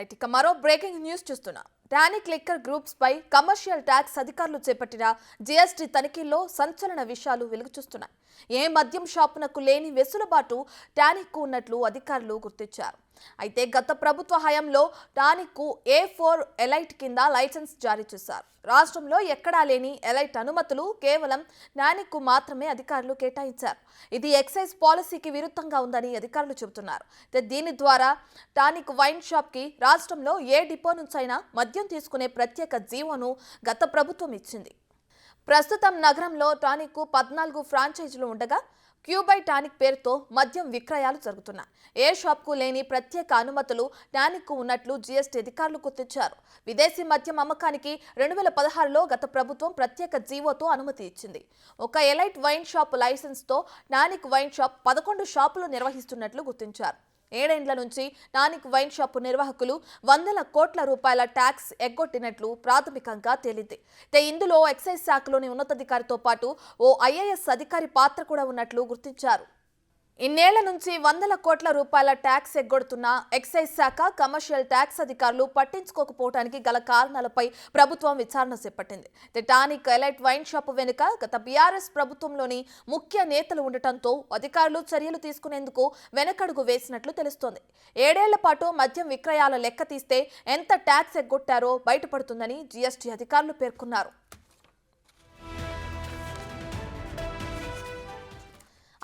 Right, ఇక మరో breaking news చూస్తున్నా. టానిక్ లిక్కర్ గ్రూప్స్ పై కమర్షియల్ ట్యాక్స్ అధికారులు చేపట్టిన జీఎస్టీ తనిఖీల్లో సంచలన విషయాలు వెలుగు చూస్తున్నాయి. ఏ మద్యం షాపునకు లేని వెసులుబాటు టానిక్ కు ఉన్నట్లు అధికారులు గుర్తించారు. అయితే గత ప్రభుత్వ హయాంలో టానిక్ కు A4 ఎలైట్ కింద లైసెన్స్ జారీ చేశారు. రాష్ట్రంలో ఎక్కడా లేని ఎలైట్ అనుమతులు కేవలం టానిక్ కు మాత్రమే అధికారులు కేటాయించారు. ఇది ఎక్సైజ్ పాలసీకి విరుద్ధంగా ఉందని అధికారులు చెబుతున్నారు. దీని ద్వారా టానిక్ వైన్ షాప్ కి రాష్ట్రంలో ఏ డిపో నుంచైనా మద్యం తీసుకునే ప్రత్యేక జీవోను గత ప్రభుత్వం ఇచ్చింది. ప్రస్తుతం నగరంలో టానిక్ కు 14 ఫ్రాంచైజీలు ఉండగా క్యూబై టానిక్ పేరుతో మద్యం విక్రయాలు జరుగుతున్నాయి. ఏ షాప్ కు లేని ప్రత్యేక అనుమతులు టానిక్ కు ఉన్నట్లు జీఎస్టీ అధికారులు గుర్తించారు. విదేశీ మద్యం అమ్మకానికి 2016లో గత ప్రభుత్వం ప్రత్యేక జీవోతో అనుమతి ఇచ్చింది. ఒక ఎలైట్ వైన్ షాప్ లైసెన్స్ తో టానిక్ వైన్ షాప్ 11 షాపులు నిర్వహిస్తున్నట్లు గుర్తించారు. 7 ఏళ్ల నుంచి టానిక్ వైన్ షాపు నిర్వాహకులు వందల కోట్ల రూపాయల ట్యాక్స్ ఎగ్గొట్టినట్లు ప్రాథమికంగా తేలింది. ఇందులో ఎక్సైజ్ శాఖలోని ఉన్నతాధికారితో పాటు ఓ ఐఏఎస్ అధికారి పాత్ర కూడా ఉన్నట్లు గుర్తించారు. ఇన్నేళ్ల నుంచి వందల కోట్ల రూపాయల ట్యాక్స్ ఎగ్గొడుతున్న ఎక్సైజ్ శాఖ, కమర్షియల్ ట్యాక్స్ అధికారులు పట్టించుకోకపోవడానికి గల కారణాలపై ప్రభుత్వం విచారణ చేపట్టింది. టానిక్ ఎలైట్ వైన్ షాప్ వెనుక గత బీఆర్ఎస్ ప్రభుత్వంలోని ముఖ్య నేతలు ఉండటంతో అధికారులు చర్యలు తీసుకునేందుకు వెనకడుగు వేసినట్లు తెలుస్తోంది. 7 ఏళ్ల పాటు మద్యం విక్రయాల లెక్క తీస్తే ఎంత ట్యాక్స్ ఎగ్గొట్టారో బయటపడుతుందని జీఎస్టీ అధికారులు పేర్కొన్నారు.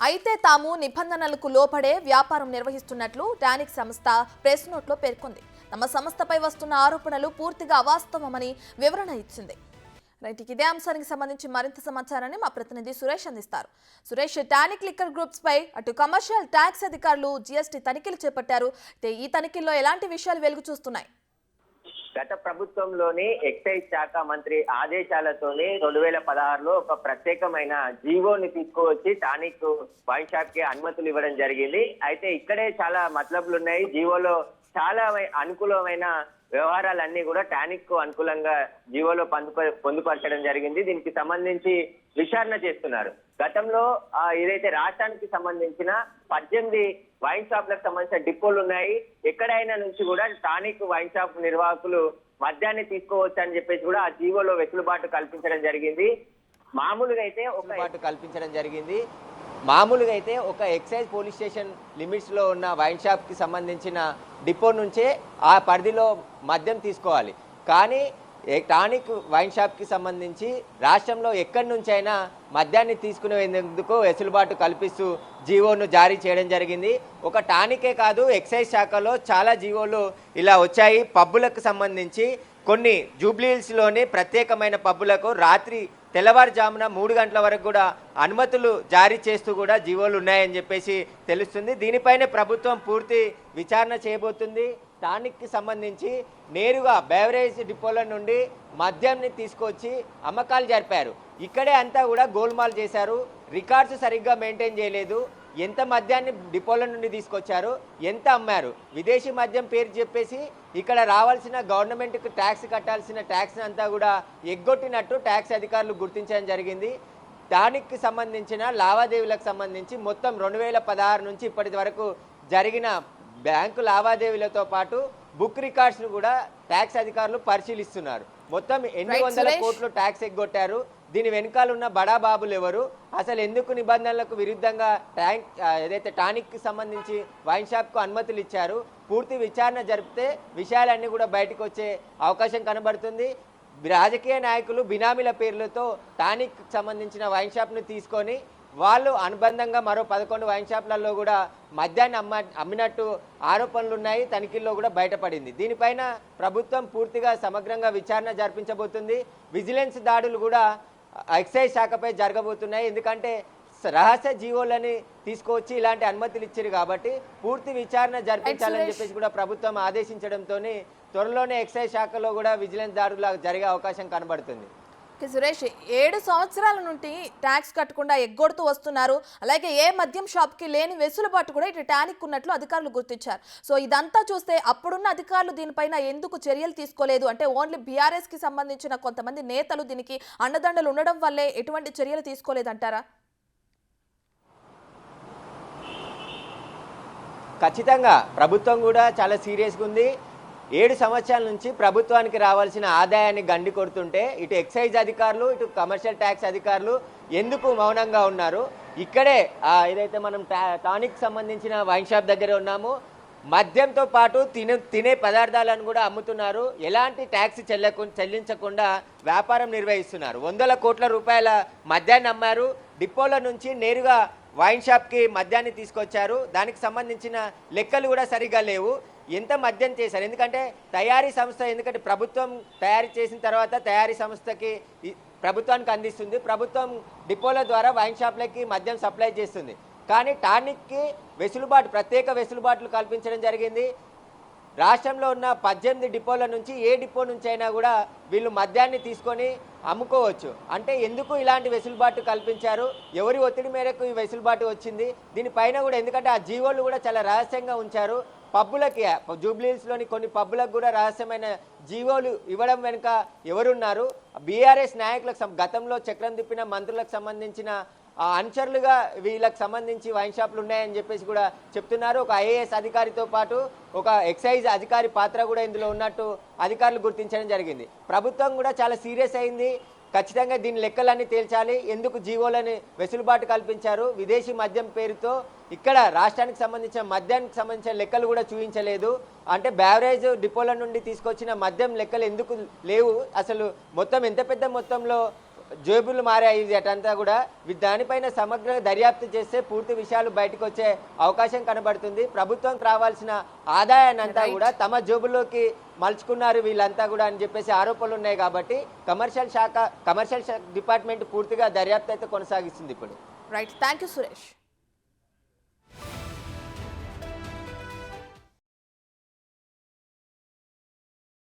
అయితే తాము నిబంధనలకు లోపడే వ్యాపారం నిర్వహిస్తున్నట్లు టానిక్ సంస్థ ప్రెస్ నోట్లో పేర్కొంది. తమ సంస్థపై వస్తున్న ఆరోపణలు పూర్తిగా అవాస్తవమని వివరణ ఇచ్చింది. రైట్, ఇదే అంశానికి సంబంధించి మరింత సమాచారాన్ని మా ప్రతినిధి సురేష్ అందిస్తారు. సురేష్, టానిక్ లిక్కర్ గ్రూప్స్ పై అటు కమర్షియల్ ట్యాక్స్ అధికారులు జీఎస్టీ తనిఖీలు చేపట్టారు. ఈ తనిఖీల్లో ఎలాంటి విషయాలు వెలుగు చూస్తున్నాయి? గత ప్రభుత్వంలోని ఎక్సైజ్ శాఖ మంత్రి ఆదేశాలతోనే 2016లో ఒక ప్రత్యేకమైన జీవోని తీసుకువచ్చి టానిక్ వైన్ షాప్ కి అనుమతులు ఇవ్వడం జరిగింది. అయితే ఇక్కడే చాలా మతలబులు ఉన్నాయి. జీవోలో చాలా అనుకూలమైన వ్యవహారాలన్నీ కూడా టానిక్ కు అనుకూలంగా జీవోలో పొందుపరచడం జరిగింది. దీనికి సంబంధించి విచారణ చేస్తున్నారు. గతంలో ఏదైతే రాష్ట్రానికి సంబంధించిన 18 వైన్ షాప్లకు సంబంధించిన డిపోలు ఉన్నాయి. ఎక్కడైనా నుంచి కూడా టానిక్ వైన్ షాప్ నిర్వాహకులు మద్యాన్ని తీసుకోవచ్చు అని చెప్పేసి కూడా ఆ జీవోలో వెసులుబాటు కల్పించడం జరిగింది. మామూలుగా అయితే ఒక ఎక్సైజ్ పోలీస్ స్టేషన్ లిమిట్స్ లో ఉన్న వైన్ షాప్ కి సంబంధించిన డిపో నుంచే ఆ పరిధిలో మద్యం తీసుకోవాలి. కానీ టానిక్ వైన్ షాప్ కి సంబంధించి రాష్ట్రంలో ఎక్కడి నుంచైనా మద్యాన్ని తీసుకునేందుకు వెసులుబాటు కల్పిస్తూ జీవోను జారీ చేయడం జరిగింది. ఒక టానికే కాదు, ఎక్సైజ్ శాఖలో చాలా జీవోలు ఇలా వచ్చాయి. పబ్బులకు సంబంధించి కొన్ని జూబ్లీహిల్స్లోని ప్రత్యేకమైన పబ్బులకు రాత్రి తెల్లవారుజామున 3 గంటల వరకు కూడా అనుమతులు జారీ చేస్తూ కూడా జీవోలు ఉన్నాయని చెప్పేసి తెలుస్తుంది. దీనిపైనే ప్రభుత్వం పూర్తి విచారణ చేయబోతుంది. టానిక్కి సంబంధించి నేరుగా బెవరేజ్ డిపోల నుండి మద్యాన్ని తీసుకొచ్చి అమ్మకాలు జరిపారు. ఇక్కడే అంతా కూడా గోల్మాల్ చేశారు. రికార్డ్స్ సరిగ్గా మెయింటైన్ చేయలేదు. ఎంత మద్యాన్ని డిపోల నుండి తీసుకొచ్చారు, ఎంత అమ్మారు, విదేశీ మద్యం పేరు చెప్పేసి ఇక్కడ రావాల్సిన గవర్నమెంట్కి ట్యాక్స్ కట్టాల్సిన ట్యాక్స్ అంతా కూడా ఎగ్గొట్టినట్టు ట్యాక్స్ అధికారులు గుర్తించడం జరిగింది. టానిక్కి సంబంధించిన లావాదేవీలకు సంబంధించి మొత్తం 2016 నుంచి ఇప్పటి వరకు జరిగిన బ్యాంకు లావాదేవీలతో పాటు బుక్ రికార్డ్స్ను కూడా ట్యాక్స్ అధికారులు పరిశీలిస్తున్నారు. మొత్తం 800 కోట్లు ట్యాక్స్ ఎగ్గొట్టారు. దీని వెనకాల ఉన్న బడాబాబులు ఎవరు, అసలు ఎందుకు నిబంధనలకు విరుద్ధంగా ఏదైతే టానిక్ కి సంబంధించి వైన్ షాప్ కు అనుమతులు ఇచ్చారు, పూర్తి విచారణ జరిపితే విషయాలన్నీ కూడా బయటకు వచ్చే అవకాశం కనబడుతుంది. రాజకీయ నాయకులు బినామీల పేర్లతో టానిక్ సంబంధించిన వైన్ షాప్ ను తీసుకొని వాళ్ళు అనుబంధంగా మరో 11 వైన్ షాప్లలో కూడా మద్యాన్ని అమ్మినట్టు ఆరోపణలు ఉన్నాయి. తనిఖీల్లో కూడా బయటపడింది. దీనిపైన ప్రభుత్వం పూర్తిగా సమగ్రంగా విచారణ జరిపించబోతుంది. విజిలెన్స్ దాడులు కూడా ఎక్సైజ్ శాఖపై జరగబోతున్నాయి. ఎందుకంటే రహస్య జీవోలని తీసుకొచ్చి ఇలాంటి అనుమతులు ఇచ్చారు కాబట్టి పూర్తి విచారణ జరిపించాలని చెప్పేసి కూడా ప్రభుత్వం ఆదేశించడంతో త్వరలోనే ఎక్సైజ్ శాఖలో కూడా విజిలెన్స్ దాడులు జరిగే అవకాశం కనబడుతుంది. సురేష్, 7 సంవత్సరాల నుండి ట్యాక్స్ కట్టకుండా ఎగ్గొడుతూ వస్తున్నారు. అలాగే ఏ మద్యం షాప్కి లేని వెసులుబాటు కూడా ఇటు టానిక్ ఉన్నట్లు అధికారులు గుర్తించారు. సో ఇదంతా చూస్తే అప్పుడున్న అధికారులు దీనిపైన ఎందుకు చర్యలు తీసుకోలేదు? అంటే ఓన్లీ బీఆర్ఎస్ కి సంబంధించిన కొంతమంది నేతలు దీనికి అండదండలు ఉండడం వల్లే ఎటువంటి చర్యలు తీసుకోలేదంటారా? ఖచ్చితంగా ప్రభుత్వం కూడా చాలా సీరియస్గా ఉంది. 7 సంవత్సరాల నుంచి ప్రభుత్వానికి రావాల్సిన ఆదాయాన్ని గండి కొడుతుంటే ఇటు ఎక్సైజ్ అధికారులు ఇటు కమర్షియల్ ట్యాక్స్ అధికారులు ఎందుకు మౌనంగా ఉన్నారు? ఇక్కడే ఏదైతే మనం టానిక్ సంబంధించిన వైన్ షాప్ దగ్గర ఉన్నాము, మద్యంతో పాటు తినే పదార్థాలను కూడా అమ్ముతున్నారు. ఎలాంటి ట్యాక్స్ చెల్లించకుండా వ్యాపారం నిర్వహిస్తున్నారు. వందల కోట్ల రూపాయల మద్యాన్ని అమ్మారు. డిపోల నుంచి నేరుగా వైన్ షాప్కి మద్యాన్ని తీసుకొచ్చారు. దానికి సంబంధించిన లెక్కలు కూడా సరిగా లేవు. ఎంత మద్యం చేశారు? ఎందుకంటే తయారీ సంస్థ, ఎందుకంటే ప్రభుత్వం తయారు చేసిన తర్వాత తయారీ సంస్థకి ప్రభుత్వానికి అందిస్తుంది. ప్రభుత్వం డిపోల ద్వారా వైన్ షాప్లకి మద్యం సప్లై చేస్తుంది. కానీ టానిక్కి వెసులుబాటు, ప్రత్యేక వెసులుబాట్లు కల్పించడం జరిగింది. రాష్ట్రంలో ఉన్న 18 డిపోల నుంచి ఏ డిపో నుంచి అయినా కూడా వీళ్ళు మద్యాన్ని తీసుకొని అమ్ముకోవచ్చు. అంటే ఎందుకు ఇలాంటి వెసులుబాటు కల్పించారు? ఎవరి ఒత్తిడి మేరకు ఈ వెసులుబాటు వచ్చింది? దీనిపైన కూడా, ఎందుకంటే ఆ జీవోలు కూడా చాలా రహస్యంగా ఉంచారు. పబ్బులకి, జూబ్లీహిల్స్లోని కొన్ని పబ్బులకు కూడా రహస్యమైన జీవోలు ఇవ్వడం వెనుక ఎవరున్నారు? బీఆర్ఎస్ నాయకులకు, గతంలో చక్రం తిప్పిన మంత్రులకు సంబంధించిన అనుచరులుగా వీళ్ళకి సంబంధించి వైన్ షాపులు ఉన్నాయని చెప్పేసి కూడా చెప్తున్నారు. ఒక ఐఏఎస్ అధికారితో పాటు ఒక ఎక్సైజ్ అధికారి పాత్ర కూడా ఇందులో ఉన్నట్టు అధికారులు గుర్తించడం జరిగింది. ప్రభుత్వం కూడా చాలా సీరియస్ అయింది. ఖచ్చితంగా దీని లెక్కలన్నీ తేల్చాలి. ఎందుకు జీవోలని వెసులుబాటు కల్పించారు? విదేశీ మద్యం పేరుతో ఇక్కడ రాష్ట్రానికి సంబంధించిన మద్యానికి సంబంధించిన లెక్కలు కూడా చూపించలేదు. అంటే బ్యావరేజ్ డిపోల నుండి తీసుకొచ్చిన మద్యం లెక్కలు ఎందుకు లేవు? అసలు మొత్తం ఎంత పెద్ద మొత్తంలో జేబులు మారాయి అటంతా కూడా. దానిపైన సమగ్ర దర్యాప్తు చేస్తే పూర్తి విషయాలు బయటకు వచ్చే అవకాశం కనబడుతుంది. ప్రభుత్వంకి రావాల్సిన ఆదాయాన్ని అంతా కూడా తమ జేబుల్లోకి మలుచుకున్నారు వీళ్ళంతా కూడా అని చెప్పేసి ఆరోపణలు ఉన్నాయి. కాబట్టి కమర్షియల్ శాఖ డిపార్ట్మెంట్ పూర్తిగా దర్యాప్తు అయితే కొనసాగిస్తుంది ఇప్పుడు. Right, thank you Suresh.